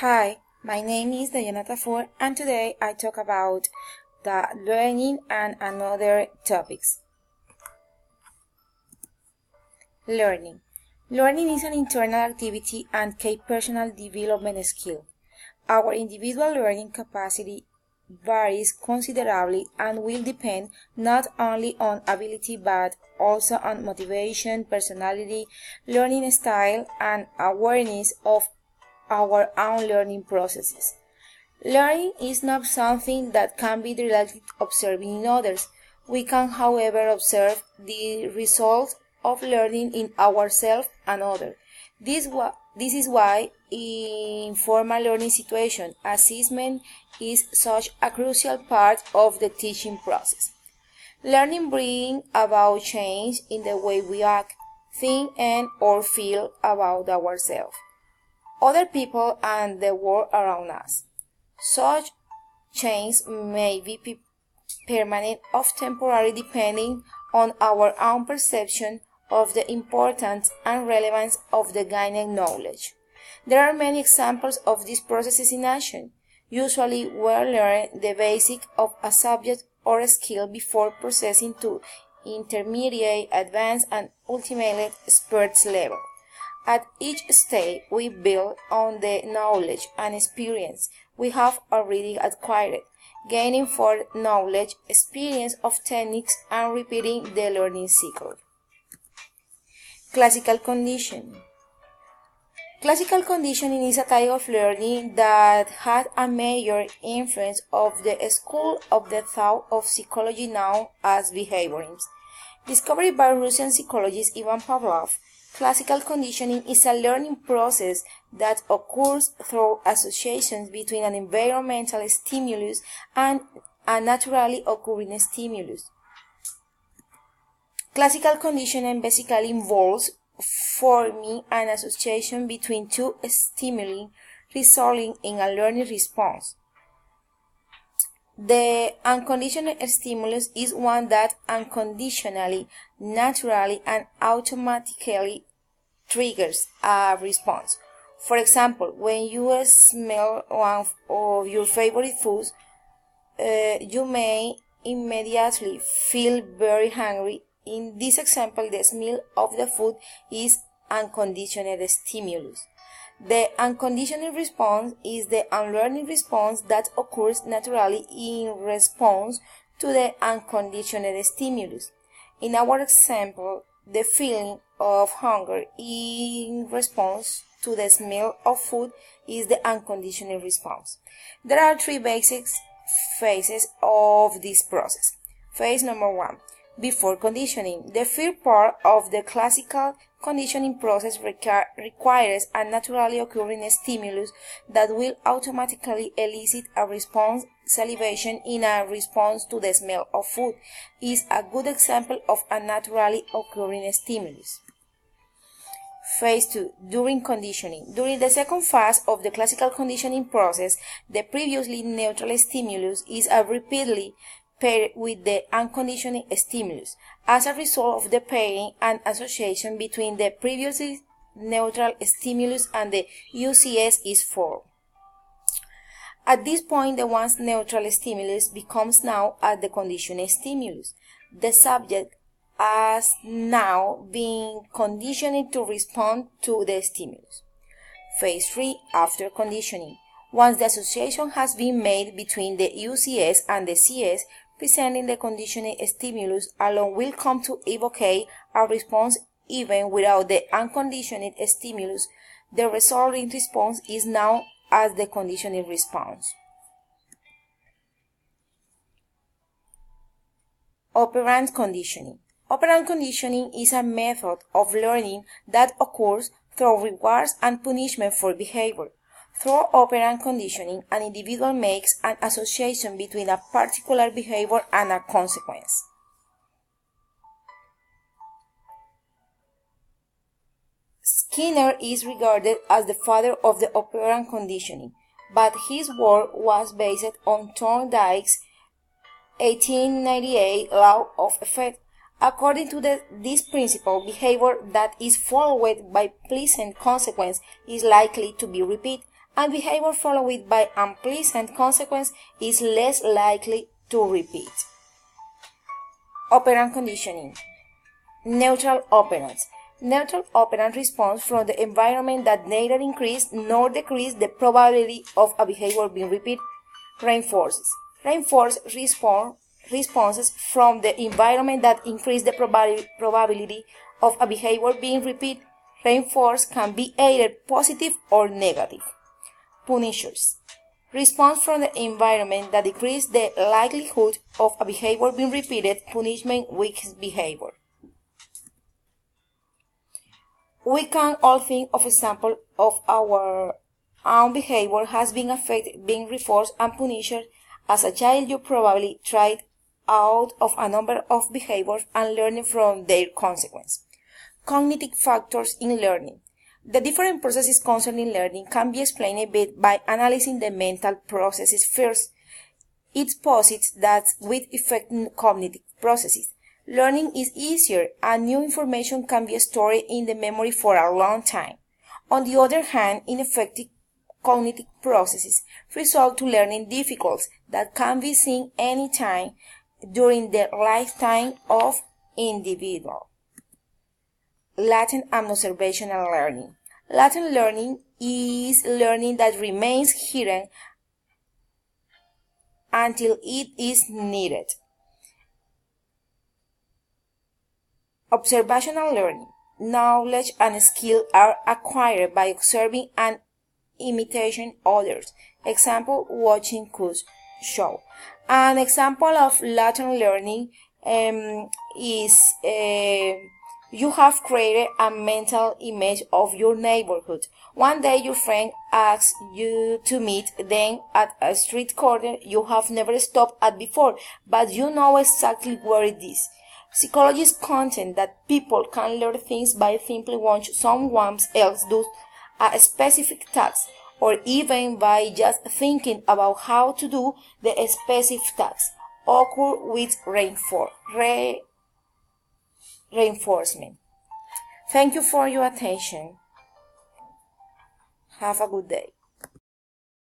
Hi, my name is Diana Tafur and today I talk about the learning and another topics. Learning. Learning is an internal activity and key personal development skill. Our individual learning capacity varies considerably and will depend not only on ability but also on motivation, personality, learning style, and awareness of our own learning processes. Learning is not something that can be directly observed in others. We can, however, observe the results of learning in ourselves and others. This is why in formal learning situation, assessment is such a crucial part of the teaching process. Learning brings about change in the way we act, think, and or feel about ourselves, other people, and the world around us. Such change may be permanent or temporary depending on our own perception of the importance and relevance of the gained knowledge. There are many examples of these processes in action. Usually we learn the basic of a subject or skill before processing to intermediate, advanced, and ultimately experts level. At each stage, we build on the knowledge and experience we have already acquired, gaining further knowledge, experience of techniques, and repeating the learning cycle. Classical conditioning. Classical conditioning is a type of learning that had a major influence of the school of the thought of psychology known as behaviorism. Discovered by Russian psychologist Ivan Pavlov, classical conditioning is a learning process that occurs through associations between an environmental stimulus and a naturally occurring stimulus. Classical conditioning basically involves forming an association between two stimuli, resulting in a learning response. The unconditional stimulus is one that unconditionally, naturally, and automatically triggers a response. For example, when you smell one of your favorite foods, you may immediately feel very hungry. In this example, the smell of the food is unconditional stimulus. The unconditional response is the unlearning response that occurs naturally in response to the unconditional stimulus. In our example, the feeling of hunger in response to the smell of food is the unconditional response. There are three basic phases of this process. Phase number 1. Before conditioning. The first part of the classical conditioning process requires a naturally occurring stimulus that will automatically elicit a response. Salivation in a response to the smell of food is a good example of a naturally occurring stimulus. Phase 2. During conditioning. During the second phase of the classical conditioning process, the previously neutral stimulus is repeatedly paired with the unconditional stimulus. As a result of the pairing, an association between the previously neutral stimulus and the UCS is formed. At this point, the once neutral stimulus becomes now the conditional stimulus. The subject has now been conditioned to respond to the stimulus. Phase 3. After conditioning. Once the association has been made between the UCS and the CS, presenting the conditioning stimulus alone will come to evoke a response even without the unconditioned stimulus. The resulting response is known as the conditioning response. Operant conditioning. Operant conditioning is a method of learning that occurs through rewards and punishment for behavior. Through operant conditioning, an individual makes an association between a particular behavior and a consequence. Skinner is regarded as the father of the operant conditioning, but his work was based on Thorndike's 1898 law of effect. According to this principle, behavior that is followed by pleasant consequence is likely to be repeated, and behavior followed by unpleasant consequence is less likely to repeat. Operant conditioning. Neutral operants. Neutral operant response from the environment that neither increase nor decrease the probability of a behavior being repeated. Reinforces. Reinforced responses from the environment that increase the probability of a behavior being repeated. Reinforced can be either positive or negative. Punishers. Response from the environment that decrease the likelihood of a behavior being repeated. Punishment weakens behavior. We can all think of examples of our own behavior has been affected, being reinforced and punished. As a child, you probably tried out of a number of behaviors and learning from their consequence. Cognitive factors in learning. The different processes concerning learning can be explained a bit by analyzing the mental processes first. It posits that with affecting cognitive processes, learning is easier and new information can be stored in the memory for a long time. On the other hand, ineffective cognitive processes result to learning difficulties that can be seen anytime during the lifetime of individual. Latent and observational learning. Latent learning is learning that remains hidden until it is needed. Observational learning. Knowledge and skill are acquired by observing and imitating others. Example, watching Ku's show. An example of latent learning is you have created a mental image of your neighborhood. One day your friend asks you to meet them at a street corner you have never stopped at before, but you know exactly where it is. Psychologists contend that people can learn things by simply watching someone else do a specific task, or even by just thinking about how to do the specific task. Occur with reinforcement. Thank you for your attention. Have a good day.